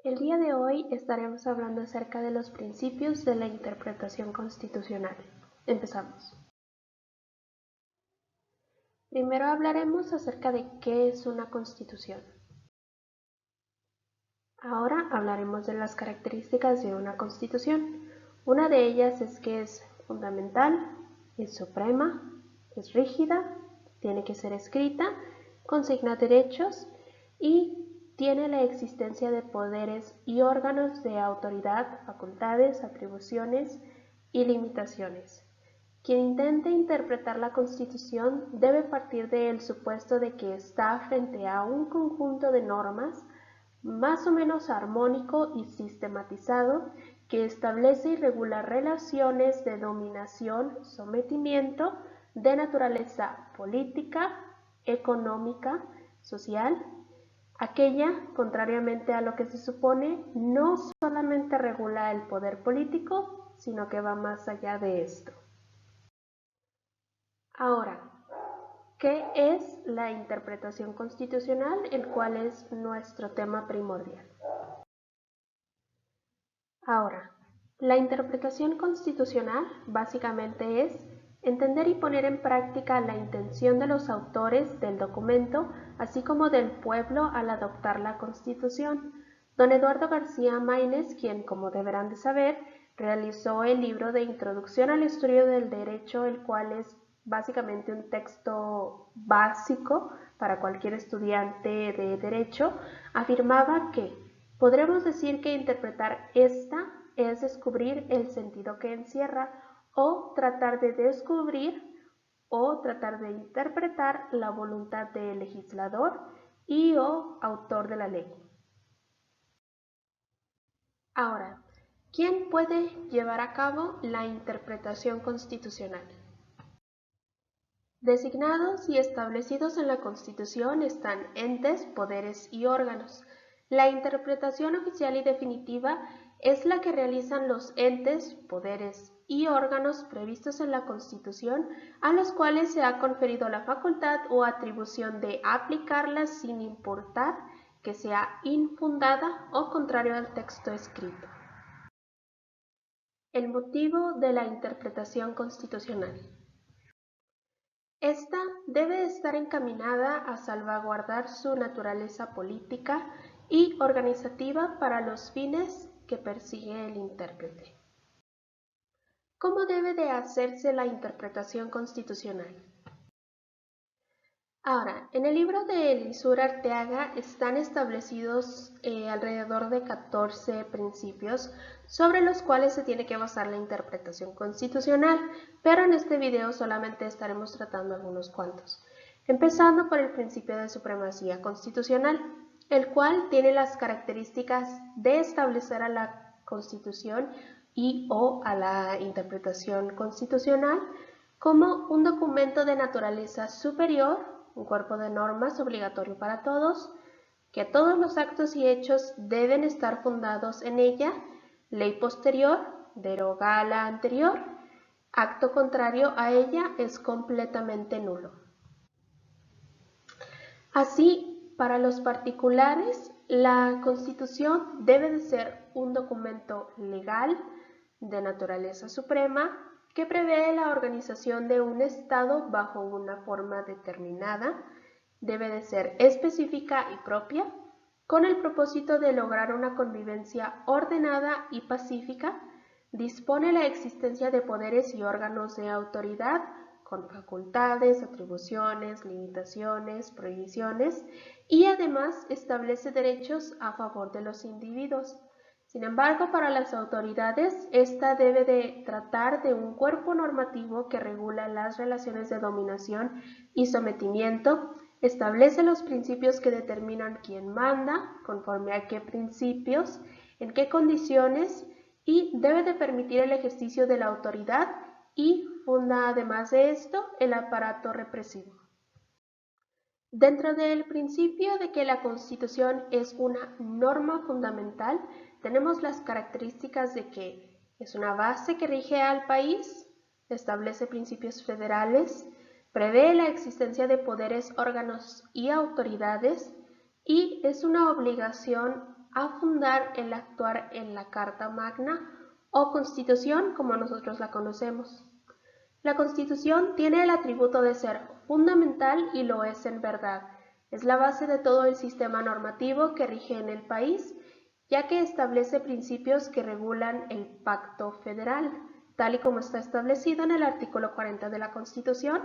El día de hoy estaremos hablando acerca de los principios de la interpretación constitucional. Empezamos. Primero hablaremos acerca de qué es una constitución. Ahora hablaremos de las características de una constitución. Una de ellas es que es fundamental, es suprema, es rígida, tiene que ser escrita, consigna derechos y tiene la existencia de poderes y órganos de autoridad, facultades, atribuciones y limitaciones. Quien intente interpretar la Constitución debe partir del supuesto de que está frente a un conjunto de normas más o menos armónico y sistematizado que establece y regula relaciones de dominación, sometimiento de naturaleza política, económica, social. Aquella, contrariamente a lo que se supone, no solamente regula el poder político, sino que va más allá de esto. Ahora, ¿qué es la interpretación constitucional, el cual es nuestro tema primordial? Ahora, la interpretación constitucional básicamente es entender y poner en práctica la intención de los autores del documento, así como del pueblo al adoptar la Constitución. Don Eduardo García Maínez, quien, como deberán de saber, realizó el libro de Introducción al Estudio del Derecho, el cual es básicamente un texto básico para cualquier estudiante de Derecho, afirmaba que podremos decir que interpretar esta es descubrir el sentido que encierra o tratar de descubrir o tratar de interpretar la voluntad del legislador y o autor de la ley. Ahora, ¿quién puede llevar a cabo la interpretación constitucional? Designados y establecidos en la Constitución están entes, poderes y órganos. La interpretación oficial y definitiva es la que realizan los entes, poderes y órganos previstos en la Constitución, a los cuales se ha conferido la facultad o atribución de aplicarlas sin importar que sea infundada o contrario al texto escrito. El motivo de la interpretación constitucional. Esta debe estar encaminada a salvaguardar su naturaleza política y organizativa para los fines que persigue el intérprete. ¿Cómo debe de hacerse la interpretación constitucional? Ahora, en el libro de Elisur Arteaga están establecidos alrededor de 14 principios sobre los cuales se tiene que basar la interpretación constitucional, pero en este video solamente estaremos tratando algunos cuantos. Empezando por el principio de supremacía constitucional, el cual tiene las características de establecer a la Constitución y o a la interpretación constitucional como un documento de naturaleza superior, un cuerpo de normas obligatorio para todos, que todos los actos y hechos deben estar fundados en ella, ley posterior deroga a la anterior, acto contrario a ella es completamente nulo. Así, para los particulares, la Constitución debe de ser un documento legal de naturaleza suprema que prevé la organización de un Estado bajo una forma determinada, debe de ser específica y propia, con el propósito de lograr una convivencia ordenada y pacífica, dispone la existencia de poderes y órganos de autoridad con facultades, atribuciones, limitaciones, prohibiciones y además establece derechos a favor de los individuos. Sin embargo, para las autoridades, esta debe de tratar de un cuerpo normativo que regula las relaciones de dominación y sometimiento, establece los principios que determinan quién manda, conforme a qué principios, en qué condiciones y debe de permitir el ejercicio de la autoridad y funda además de esto el aparato represivo. Dentro del principio de que la Constitución es una norma fundamental, tenemos las características de que es una base que rige al país, establece principios federales, prevé la existencia de poderes, órganos y autoridades y es una obligación a fundar el actuar en la Carta Magna o Constitución como nosotros la conocemos. La Constitución tiene el atributo de ser fundamental y lo es en verdad. Es la base de todo el sistema normativo que rige en el país, ya que establece principios que regulan el Pacto Federal, tal y como está establecido en el artículo 40 de la Constitución,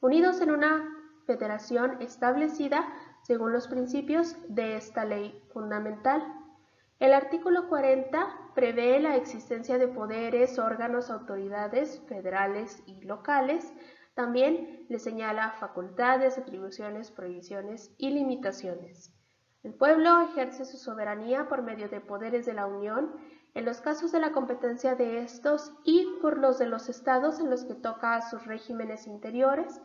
unidos en una federación establecida según los principios de esta ley fundamental. El artículo 40 prevé la existencia de poderes, órganos, autoridades federales y locales. También le señala facultades, atribuciones, prohibiciones y limitaciones. El pueblo ejerce su soberanía por medio de poderes de la Unión en los casos de la competencia de estos y por los de los estados en los que toca a sus regímenes interiores,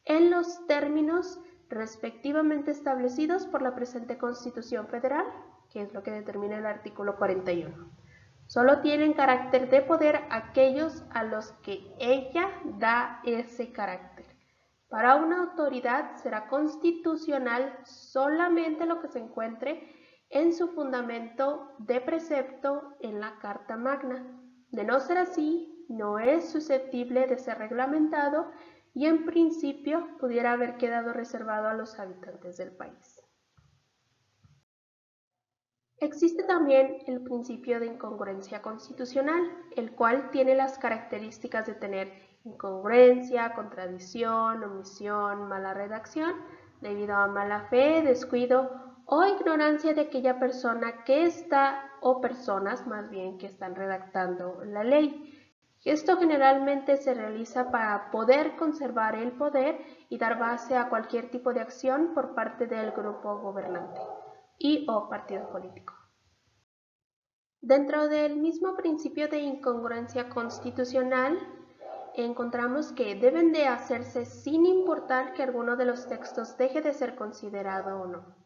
en los términos respectivamente establecidos por la presente Constitución Federal, que es lo que determina el artículo 41. Solo tienen carácter de poder aquellos a los que ella da ese carácter. Para una autoridad será constitucional solamente lo que se encuentre en su fundamento de precepto en la Carta Magna. De no ser así, no es susceptible de ser reglamentado y en principio pudiera haber quedado reservado a los habitantes del país. Existe también el principio de incongruencia constitucional, el cual tiene las características de tener incongruencia, contradicción, omisión, mala redacción, debido a mala fe, descuido o ignorancia de aquella persona que está, o personas más bien, que están redactando la ley. Esto generalmente se realiza para poder conservar el poder y dar base a cualquier tipo de acción por parte del grupo gobernante y o partido político. Dentro del mismo principio de incongruencia constitucional, encontramos que deben de hacerse sin importar que alguno de los textos deje de ser considerado o no.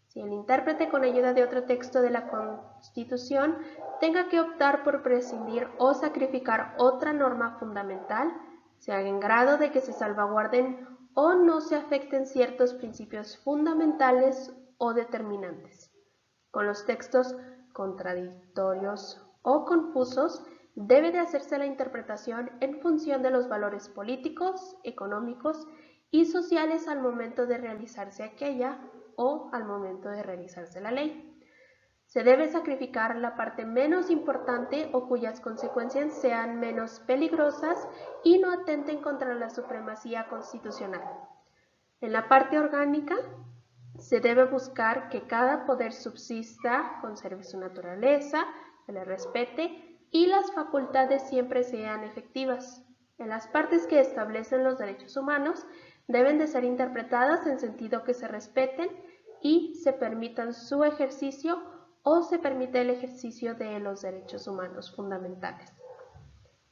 Si el intérprete con ayuda de otro texto de la Constitución tenga que optar por prescindir o sacrificar otra norma fundamental, sea en grado de que se salvaguarden o no se afecten ciertos principios fundamentales o determinantes. Con los textos contradictorios o confusos, debe de hacerse la interpretación en función de los valores políticos, económicos y sociales al momento de realizarse aquella o al momento de realizarse la ley. Se debe sacrificar la parte menos importante o cuyas consecuencias sean menos peligrosas y no atenten contra la supremacía constitucional. En la parte orgánica, se debe buscar que cada poder subsista, conserve su naturaleza, se le respete y las facultades siempre sean efectivas. En las partes que establecen los derechos humanos deben de ser interpretadas en sentido que se respeten y se permitan su ejercicio o se permite el ejercicio de los derechos humanos fundamentales.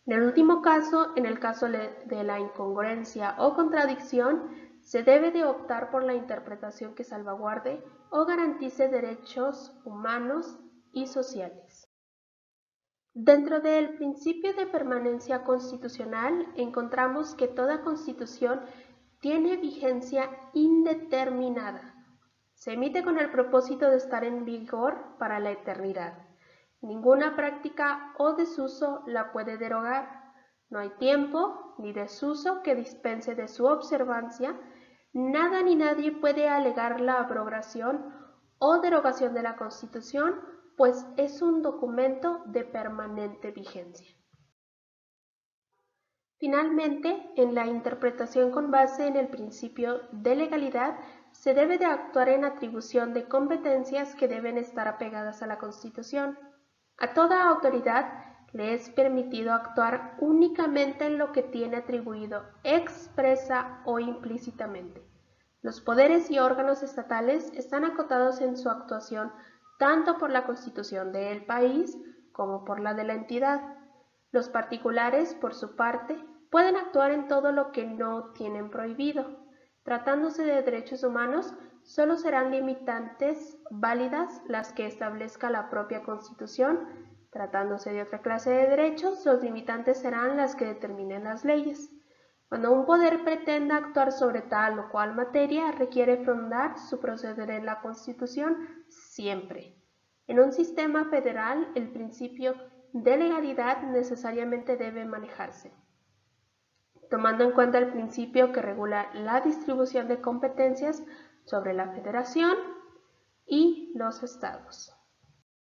En el último caso, en el caso de la incongruencia o contradicción, se debe de optar por la interpretación que salvaguarde o garantice derechos humanos y sociales. Dentro del principio de permanencia constitucional encontramos que toda constitución tiene vigencia indeterminada. Se emite con el propósito de estar en vigor para la eternidad. Ninguna práctica o desuso la puede derogar. No hay tiempo ni desuso que dispense de su observancia. Nada ni nadie puede alegar la abrogación o derogación de la Constitución, pues es un documento de permanente vigencia. Finalmente, en la interpretación con base en el principio de legalidad, se debe de actuar en atribución de competencias que deben estar apegadas a la Constitución. A toda autoridad le es permitido actuar únicamente en lo que tiene atribuido expresa o implícitamente. Los poderes y órganos estatales están acotados en su actuación tanto por la Constitución del país como por la de la entidad. Los particulares, por su parte, pueden actuar en todo lo que no tienen prohibido. Tratándose de derechos humanos, solo serán limitantes válidas las que establezca la propia Constitución. Tratándose de otra clase de derechos, los limitantes serán las que determinen las leyes. Cuando un poder pretenda actuar sobre tal o cual materia, requiere fundar su proceder en la Constitución siempre. En un sistema federal, el principio de legalidad necesariamente debe manejarse, tomando en cuenta el principio que regula la distribución de competencias sobre la Federación y los estados.